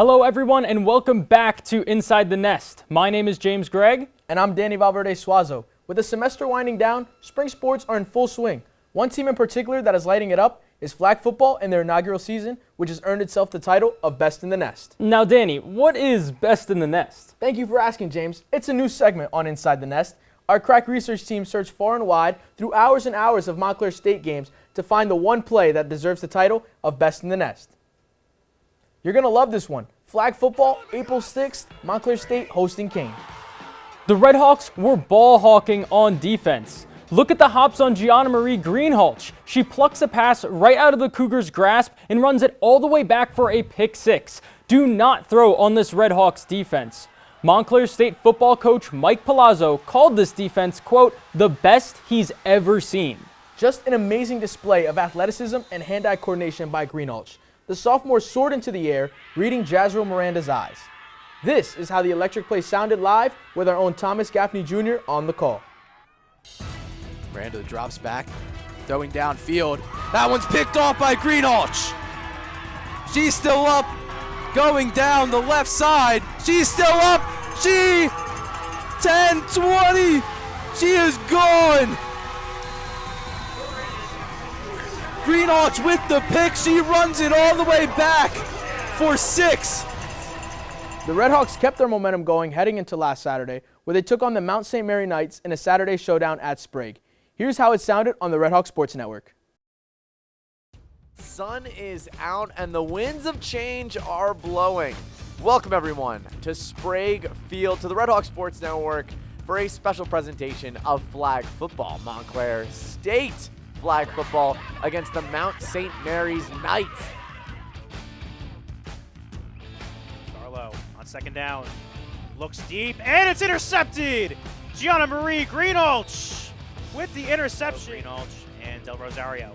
Hello everyone and welcome back to Inside the Nest. My name is James Greig. And I'm Dhanny Valverde-Suazo. With the semester winding down, spring sports are in full swing. One team in particular that is lighting it up is flag football in their inaugural season, which has earned itself the title of Best in the Nest. Now Dhanny, what is Best in the Nest? Thank you for asking, James. It's a new segment on Inside the Nest. Our crack research team searched far and wide through hours and hours of Montclair State games to find the one play that deserves the title of Best in the Nest. You're going to love this one. Flag football, April 6th, Montclair State hosting Kean. The Redhawks were ball hawking on defense. Look at the hops on Giannamarie Greenhalgh. She plucks a pass right out of the Cougars' grasp and runs it all the way back for a pick six. Do not throw on this Redhawks defense. Montclair State football coach Mike Palazzo called this defense, quote, the best he's ever seen. Just an amazing display of athleticism and hand-eye coordination by Greenhalgh. The sophomore soared into the air, reading Jazreel Miranda's eyes. This is how the electric play sounded live with our own Thomas Gaffney Jr. on the call. Miranda drops back, throwing downfield. That one's picked off by Greenhalgh. She's still up, going down the left side. She's still up. She, 10, 20. She is gone. Greenhalgh with the pick. She runs it all the way back for 6. The Redhawks kept their momentum going heading into last Saturday, where they took on the Mount St. Mary Knights in a Saturday showdown at Sprague. Here's how it sounded on the Redhawk Sports Network. Sun is out and the winds of change are blowing. Welcome everyone to Sprague Field, to the Redhawk Sports Network for a special presentation of flag football. Montclair State flag football against the Mount St. Mary's Knights. On second down, looks deep, and it's intercepted! Giannamarie Greenhalgh with the interception. Greenhalgh and Del Rosario.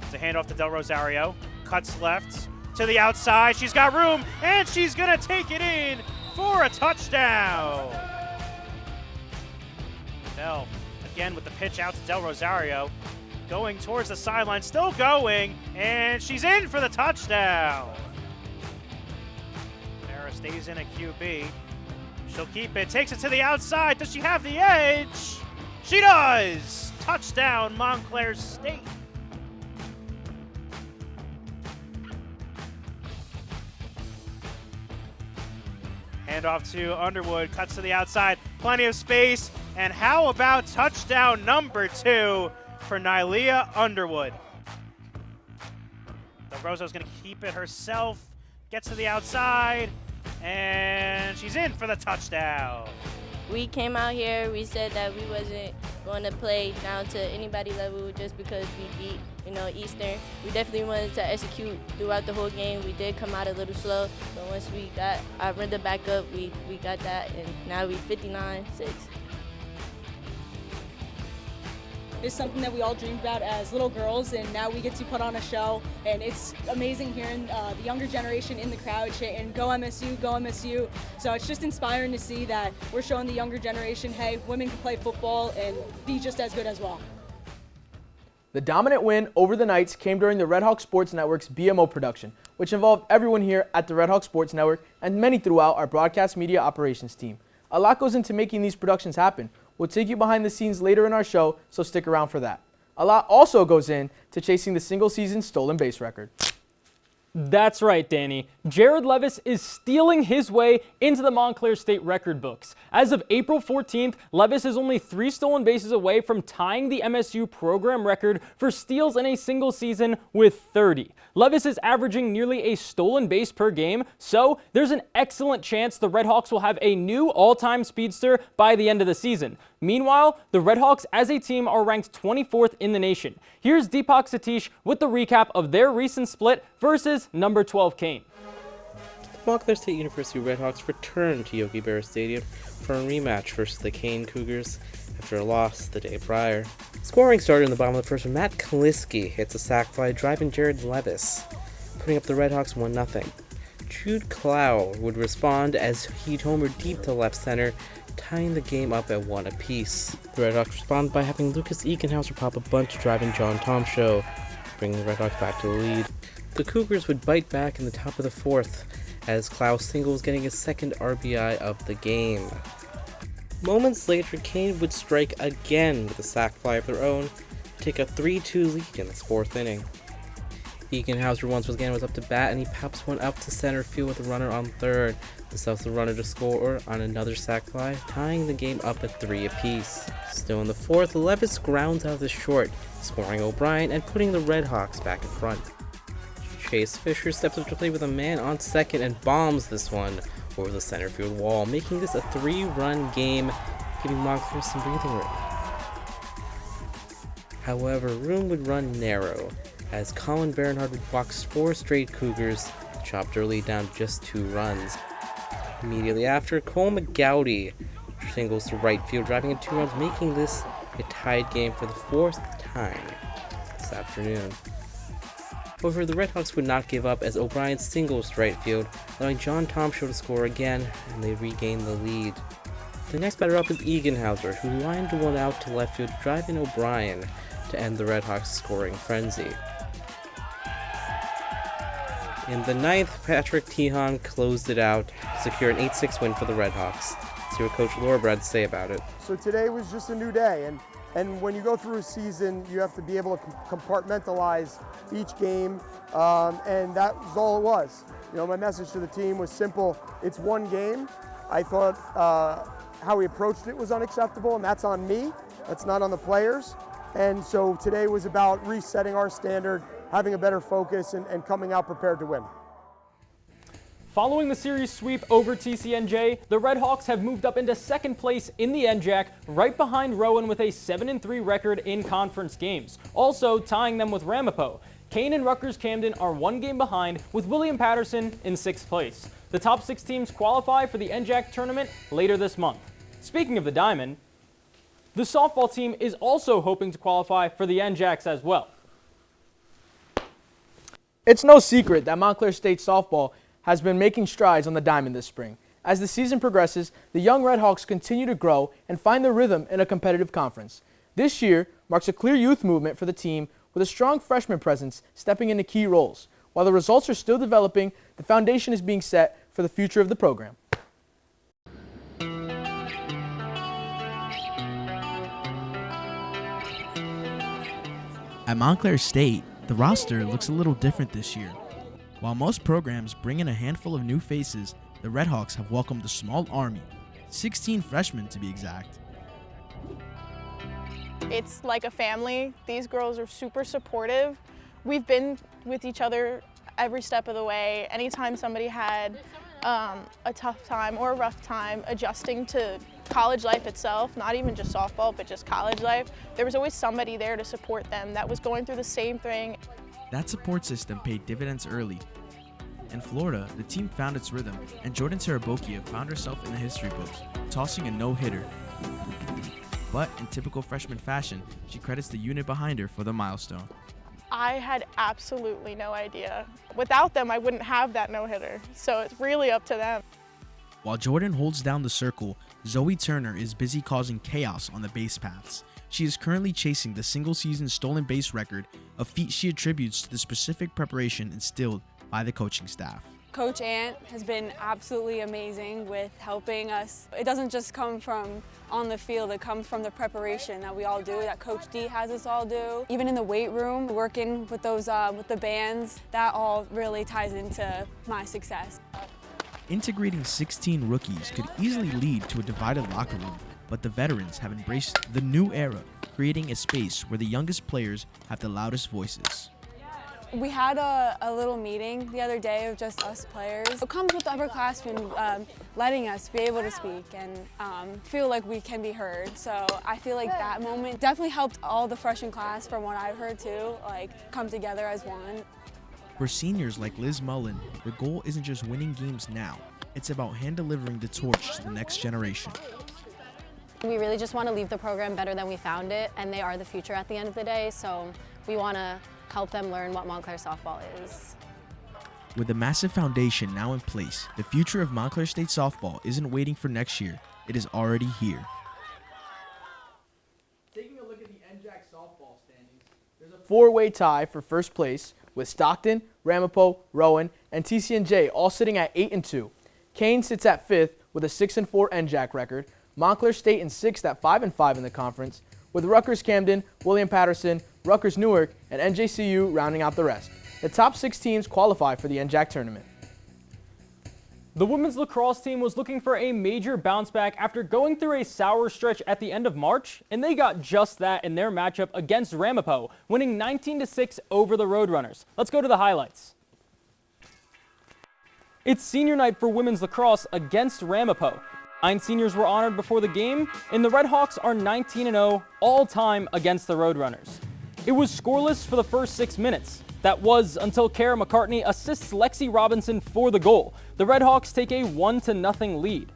It's a handoff to Del Rosario, cuts left to the outside, she's got room, and she's gonna take it in for a touchdown! Del, again with the pitch out to Del Rosario, going towards the sideline, still going, and she's in for the touchdown! Stays in at QB. She'll keep it, takes it to the outside. Does she have the edge? She does! Touchdown, Montclair State. Handoff to Underwood, cuts to the outside, plenty of space. And how about touchdown number 2 for Nylia Underwood? Del Rosa's gonna keep it herself, gets to the outside, and she's in for the touchdown. We came out here, we said that we wasn't going to play down to anybody level just because we beat, Eastern. We definitely wanted to execute throughout the whole game. We did come out a little slow, but once we got our rhythm back up, we got that, and now we 59-6. Is something that we all dreamed about as little girls, and now we get to put on a show, and it's amazing hearing the younger generation in the crowd chanting, go MSU, go MSU. So it's just inspiring to see that we're showing the younger generation, hey, women can play football and be just as good as well. The dominant win over the Knights came during the Redhawk Sports Network's BMO production, which involved everyone here at the Redhawk Sports Network and many throughout our broadcast media operations team. A lot goes into making these productions happen. We'll take you behind the scenes later in our show, so stick around for that. A lot also goes in to chasing the single-season stolen base record. That's right, Dhanny. Jared Levis is stealing his way into the Montclair State record books. As of April 14th, Levis is only 3 stolen bases away from tying the MSU program record for steals in a single season with 30. Levis is averaging nearly a stolen base per game, so there's an excellent chance the Redhawks will have a new all-time speedster by the end of the season. Meanwhile, the Redhawks as a team are ranked 24th in the nation. Here's Deepak Satish with the recap of their recent split versus number 12 Kean. The Montclair State University Redhawks returned to Yogi Berra Stadium for a rematch versus the Kean Cougars after a loss the day prior. Scoring started in the bottom of the first when Matt Kaliski hits a sac fly driving Jared Levis, putting up the Redhawks 1-0. Jude Clow would respond as he'd homer deep to left center, tying the game up at 1 apiece. The Redhawks responded by having Lucas Ekenhauser pop a bunt to driving John Tomshow, bringing the Redhawks back to the lead. The Cougars would bite back in the top of the fourth as Klaus singles getting his second RBI of the game. Moments later, Kean would strike again with a sac fly of their own to take a 3-2 lead in this fourth inning. Egenhauser once again was up to bat, and he pops one up to center field with a runner on third. This helps the runner to score on another sac fly, tying the game up at 3 apiece. Still in the fourth, Levis grounds out the short, scoring O'Brien and putting the Redhawks back in front. Chase Fisher steps up to play with a man on second and bombs this one over the center field wall, making this a 3-run game, giving Montclair some breathing room. However, room would run narrow, as Colin Bernhard would walk 4 straight Cougars, chopped early down to just 2 runs. Immediately after, Cole McGowdy singles to right field, driving in 2 runs, making this a tied game for the 4th time this afternoon. However, the Redhawks would not give up as O'Brien singles to right field, allowing John Tomshaw to score again, and they regain the lead. The next batter up is Egenhauser, who lined one out to left field, driving O'Brien to end the Redhawks' scoring frenzy. In the 9th, Patrick Tehan closed it out to secure an 8-6 win for the Redhawks. Let's see what Coach Lorbrad had to say about it. So today was just a new day, and when you go through a season, you have to be able to compartmentalize each game, and that was all it was. You know, my message to the team was simple. It's one game. I thought how we approached it was unacceptable, and that's on me. That's not on the players. And so today was about resetting our standard, having a better focus, and coming out prepared to win. Following the series sweep over TCNJ, the Redhawks have moved up into second place in the NJAC, right behind Rowan with a 7-3 record in conference games, also tying them with Ramapo. Kean and Rutgers Camden are 1 game behind, with William Patterson in 6th place. The top 6 teams qualify for the NJAC tournament later this month. Speaking of the Diamond, the softball team is also hoping to qualify for the NJACs as well. It's no secret that Montclair State softball has been making strides on the diamond this spring. As the season progresses, the young Redhawks continue to grow and find their rhythm in a competitive conference. This year marks a clear youth movement for the team, with a strong freshman presence stepping into key roles. While the results are still developing, the foundation is being set for the future of the program. At Montclair State, the roster looks a little different this year. While most programs bring in a handful of new faces, the Redhawks have welcomed a small army, 16 freshmen to be exact. It's like a family. These girls are super supportive. We've been with each other every step of the way. Anytime somebody had a tough time or a rough time adjusting to college life itself, not even just softball, but just college life, there was always somebody there to support them that was going through the same thing. That support system paid dividends early. In Florida, the team found its rhythm, and Jordan Tarabokia found herself in the history books, tossing a no-hitter. But in typical freshman fashion, she credits the unit behind her for the milestone. I had absolutely no idea. Without them, I wouldn't have that no-hitter, so it's really up to them. While Jordan holds down the circle, Zoe Turner is busy causing chaos on the base paths. She is currently chasing the single-season stolen base record, a feat she attributes to the specific preparation instilled by the coaching staff. Coach Ant has been absolutely amazing with helping us. It doesn't just come from on the field, it comes from the preparation that we all do, that Coach D has us all do. Even in the weight room, working with those with the bands, that all really ties into my success. Integrating 16 rookies could easily lead to a divided locker room, but the veterans have embraced the new era, creating a space where the youngest players have the loudest voices. We had a little meeting the other day of just us players. It comes with the upperclassmen letting us be able to speak and feel like we can be heard. So I feel like that moment definitely helped all the freshman class, from what I've heard too, like come together as one. For seniors like Liz Mullen, the goal isn't just winning games now, it's about hand-delivering the torch to the next generation. We really just want to leave the program better than we found it, and they are the future at the end of the day, so we want to help them learn what Montclair softball is. With a massive foundation now in place, the future of Montclair State softball isn't waiting for next year, it is already here. Taking a look at the NJAC softball standings, there's a 4-way tie for first place with Stockton, Ramapo, Rowan, and TCNJ all sitting at 8-2. Kean sits at 5th with a 6-4 NJAC record. Montclair State in 6th at 5-5 in the conference, with Rutgers Camden, William Patterson, Rutgers Newark, and NJCU rounding out the rest. The top 6 teams qualify for the NJAC tournament. The women's lacrosse team was looking for a major bounce back after going through a sour stretch at the end of March, and they got just that in their matchup against Ramapo, winning 19-6 over the Roadrunners. Let's go to the highlights. It's senior night for women's lacrosse against Ramapo. 9 seniors were honored before the game, and the Redhawks are 19-0 all-time against the Roadrunners. It was scoreless for the first 6 minutes. That was until Kara McCartney assists Lexi Robinson for the goal. The Redhawks take a 1-0 lead.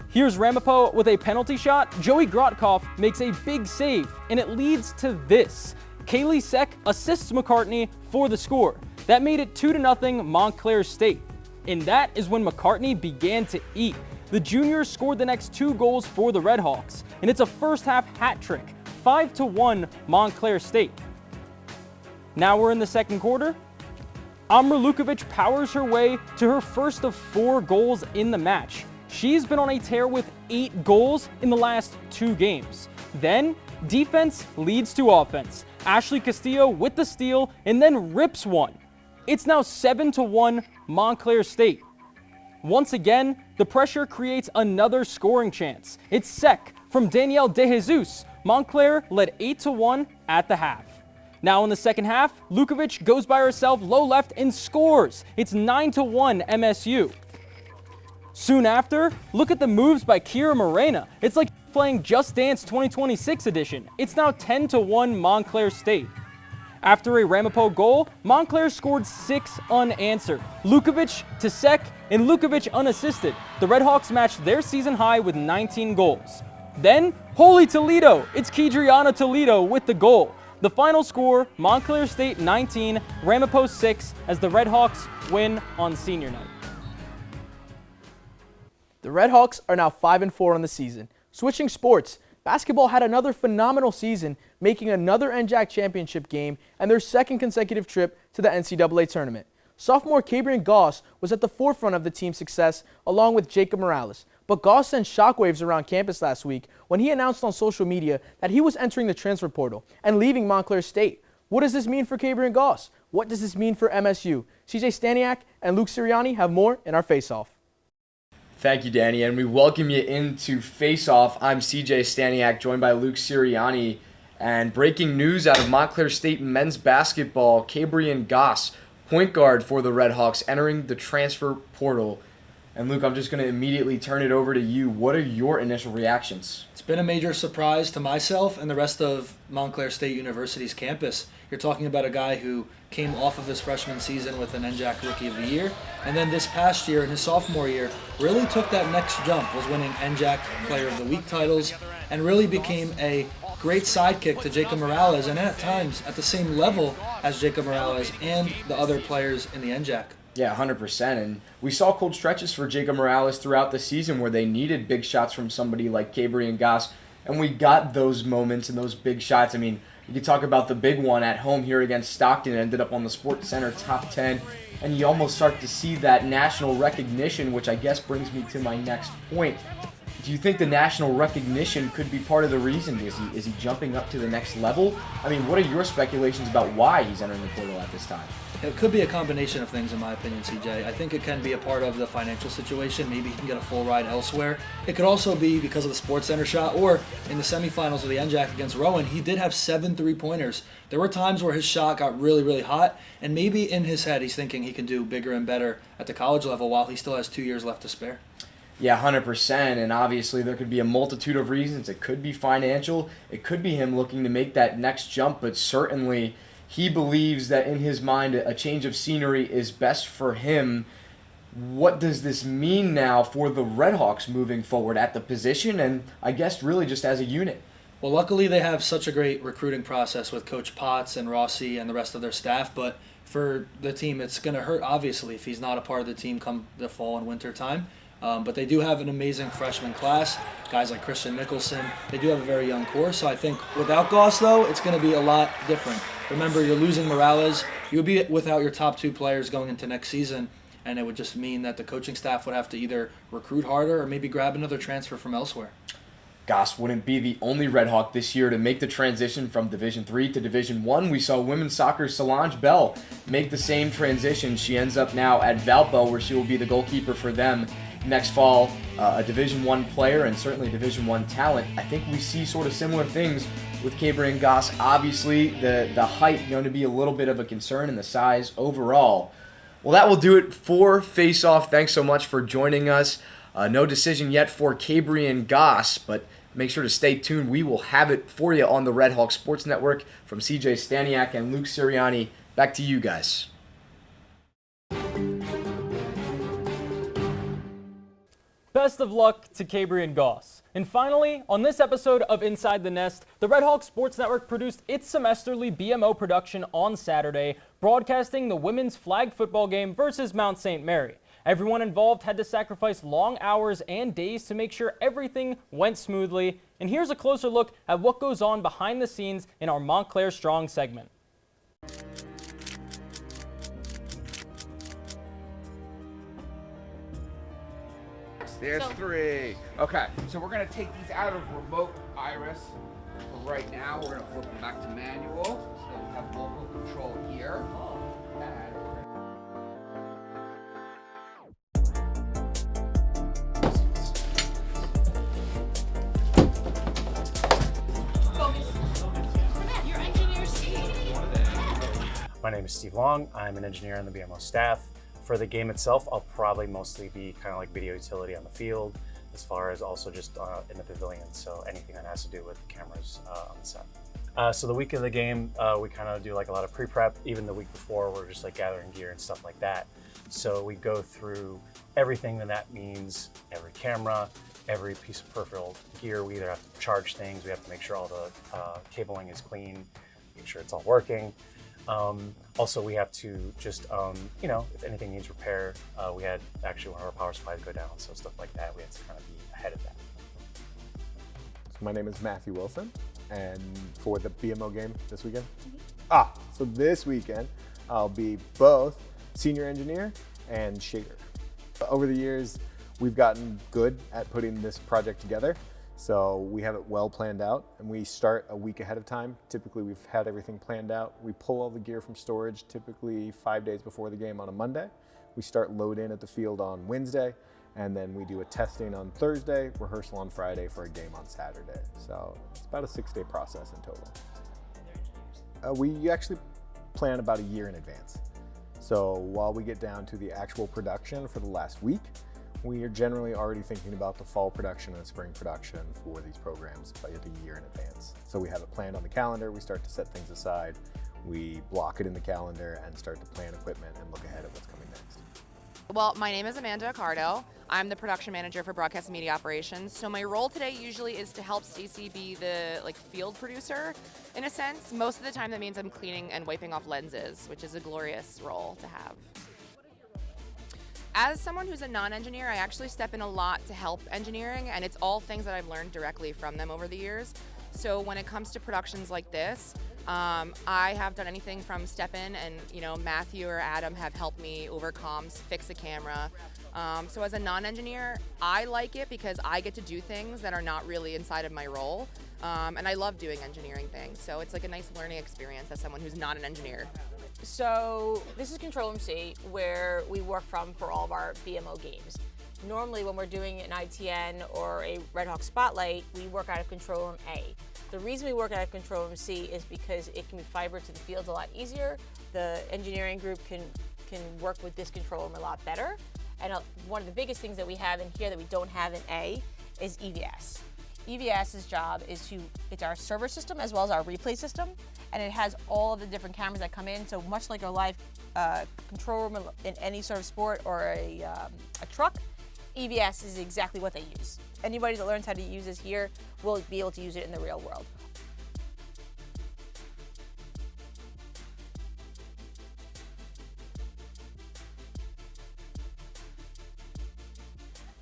Here's Ramapo with a penalty shot. Joey Grotkoff makes a big save, and it leads to this. Kaylee Seck assists McCartney for the score. That made it 2-0 Montclair State. And that is when McCartney began to eat. The juniors scored the next 2 goals for the Redhawks, and it's a first-half hat trick, 5-1 Montclair State. Now we're in the second quarter. Amra Lukovic powers her way to her first of 4 goals in the match. She's been on a tear with 8 goals in the last 2 games. Then, defense leads to offense. Ashley Castillo with the steal and then rips one. It's now 7-1 Montclair State. Once again, the pressure creates another scoring chance. It's Sec from Danielle De Jesus. Montclair led 8-1 at the half. Now in the second half, Lukovic goes by herself low left and scores. It's 9-1 MSU. Soon after, look at the moves by Kira Morena. It's like playing Just Dance 2026 edition. It's now 10-1 Montclair State. After a Ramapo goal, Montclair scored 6 unanswered. Lukovic to Sec and Lukovic unassisted. The Redhawks matched their season high with 19 goals. Then, holy Toledo! It's Kedriana Toledo with the goal. The final score, Montclair State 19, Ramapo 6, as the Redhawks win on senior night. The Redhawks are now 5-4 on the season. Switching sports, basketball had another phenomenal season, making another NJAC championship game and their second consecutive trip to the NCAA tournament. Sophomore Kabrien Goss was at the forefront of the team's success along with Jacob Morales. But Goss sent shockwaves around campus last week when he announced on social media that he was entering the transfer portal and leaving Montclair State. What does this mean for Kabrien Goss? What does this mean for MSU? CJ Staniak and Luke Sirianni have more in our face-off. Thank you, Dhanny, and we welcome you into Face Off. I'm CJ Staniak, joined by Luke Sirianni, and breaking news out of Montclair State men's basketball, Kabrien Goss, point guard for the Redhawks, entering the transfer portal. And Luke, I'm just going to immediately turn it over to you. What are your initial reactions? It's been a major surprise to myself and the rest of Montclair State University's campus. You're talking about a guy who came off of his freshman season with an NJAC Rookie of the Year, and then this past year, in his sophomore year, really took that next jump, was winning NJAC Player of the Week titles, and really became a great sidekick to Jacob Morales, and at times at the same level as Jacob Morales and the other players in the NJAC. Yeah, 100%. And we saw cold stretches for Jacob Morales throughout the season where they needed big shots from somebody like Kabrien Goss, and we got those moments and those big shots. I mean, you could talk about the big one at home here against Stockton. It ended up on the Sports Center top 10, and you almost start to see that national recognition, which I guess brings me to my next point. Do you think the national recognition could be part of the reason? Is he jumping up to the next level? I mean, what are your speculations about why he's entering the portal at this time? It could be a combination of things, in my opinion, CJ. I think it can be a part of the financial situation. Maybe he can get a full ride elsewhere. It could also be because of the Sports Center shot, or in the semifinals of the NJAC against Rowan, he did have 7 3-pointers. There were times where his shot got really, really hot, and maybe in his head he's thinking he can do bigger and better at the college level while he still has 2 years left to spare. Yeah, 100%, and obviously there could be a multitude of reasons. It could be financial. It could be him looking to make that next jump, but certainly he believes that in his mind a change of scenery is best for him. What does this mean now for the Redhawks moving forward at the position and I guess really just as a unit? Well, luckily they have such a great recruiting process with Coach Potts and Rossi and the rest of their staff, but for the team it's going to hurt, obviously, if he's not a part of the team come the fall and winter time. But they do have an amazing freshman class, guys like Christian Nicholson. They do have a very young core, so I think without Goss, though, it's going to be a lot different. Remember, you're losing Morales. You'll be without your top 2 players going into next season, and it would just mean that the coaching staff would have to either recruit harder or maybe grab another transfer from elsewhere. Goss wouldn't be the only Red Hawk this year to make the transition from Division III to Division I. We saw women's soccer's Solange Bell make the same transition. She ends up now at Valpo, where she will be the goalkeeper for them next fall. A Division I player and certainly Division I talent. I think we see sort of similar things with Kabrien Goss. Obviously, the height going to be a little bit of a concern, and the size overall. Well, that will do it for Face Off. Thanks so much for joining us. No decision yet for Kabrien Goss, but make sure to stay tuned. We will have it for you on the Red Hawk Sports Network. From CJ Staniak and Luke Sirianni, back to you guys. Best of luck to Kabrien Goss. And finally, on this episode of Inside the Nest, the Red Hawk Sports Network produced its semesterly BMO production on Saturday, broadcasting the women's flag football game versus Mount St. Mary. Everyone involved had to sacrifice long hours and days to make sure everything went smoothly. And here's a closer look at what goes on behind the scenes in our Montclair Strong segment. There's 3. Okay, so we're going to take these out of remote iris for right now. We're going to flip them back to manual. So we have local control here. And My name is Steve Long. I'm an engineer on the BMO staff. For the game itself, I'll probably mostly be kind of like video utility on the field, as far as also just in the pavilion, so anything that has to do with cameras on the set. So the week of the game, we kind of do like a lot of pre-prep. Even the week before, we're just like gathering gear and stuff like that. So we go through everything that means, every camera, every piece of peripheral gear. We either have to charge things, we have to make sure all the cabling is clean, make sure it's all working. Also, we have to just, if anything needs repair, we had actually one of our power supplies go down, so stuff like that, we had to kind of be ahead of that. So my name is Matthew Wilson, and for the BMO game this weekend? So this weekend, I'll be both senior engineer and shader. Over the years, we've gotten good at putting this project together. So we have it well planned out, and we start a week ahead of time. Typically, we've had everything planned out. We pull all the gear from storage typically 5 days before the game on a Monday. We start load in at the field on Wednesday, and then we do a testing on Thursday, rehearsal on Friday for a game on Saturday. So it's about a 6-day process in total. We actually plan about a year in advance. So while we get down to the actual production for the last week, we are generally already thinking about the fall production and spring production for these programs by a year in advance. So we have it planned on the calendar, we start to set things aside, we block it in the calendar and start to plan equipment and look ahead at what's coming next. Well, my name is Amanda Accardo. I'm the production manager for broadcast and media operations. So my role today usually is to help Stacy be the field producer in a sense. Most of the time that means I'm cleaning and wiping off lenses, which is a glorious role to have. As someone who's a non-engineer, I actually step in a lot to help engineering, and it's all things that I've learned directly from them over the years. So when it comes to productions like this, I have done anything from step in and, Matthew or Adam have helped me over comms, fix a camera. So as a non-engineer, I like it because I get to do things that are not really inside of my role. And I love doing engineering things. So it's like a nice learning experience as someone who's not an engineer. So this is Control Room C, where we work from for all of our BMO games. Normally when we're doing an ITN or a Red Hawk Spotlight, we work out of Control Room A. The reason we work out of Control Room C is because it can be fiber to the field a lot easier. The engineering group can work with this control room a lot better. And one of the biggest things that we have in here that we don't have in A is EVS. EVS's job is it's our server system as well as our replay system, and it has all of the different cameras that come in. So much like a live control room in any sort of sport or a truck, EVS is exactly what they use. Anybody that learns how to use this here will be able to use it in the real world.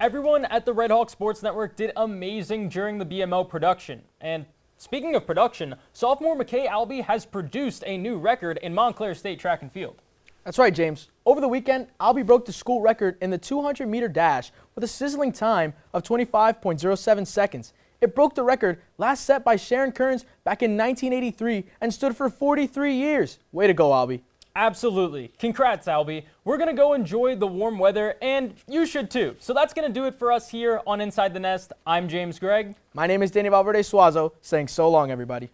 Everyone at the Red Hawk Sports Network did amazing during the BMO production. And Speaking of production, sophomore McKay Albee has produced a new record in Montclair State track and field. That's right, James. Over the weekend, Albee broke the school record in the 200-meter dash with a sizzling time of 25.07 seconds. It broke the record last set by Sharon Kearns back in 1983 and stood for 43 years. Way to go, Albee. Absolutely. Congrats, Albee. We're going to go enjoy the warm weather, and you should too. So that's going to do it for us here on Inside the Nest. I'm James Greig. My name is Dhanny Valverde-Suazo, saying so long, everybody.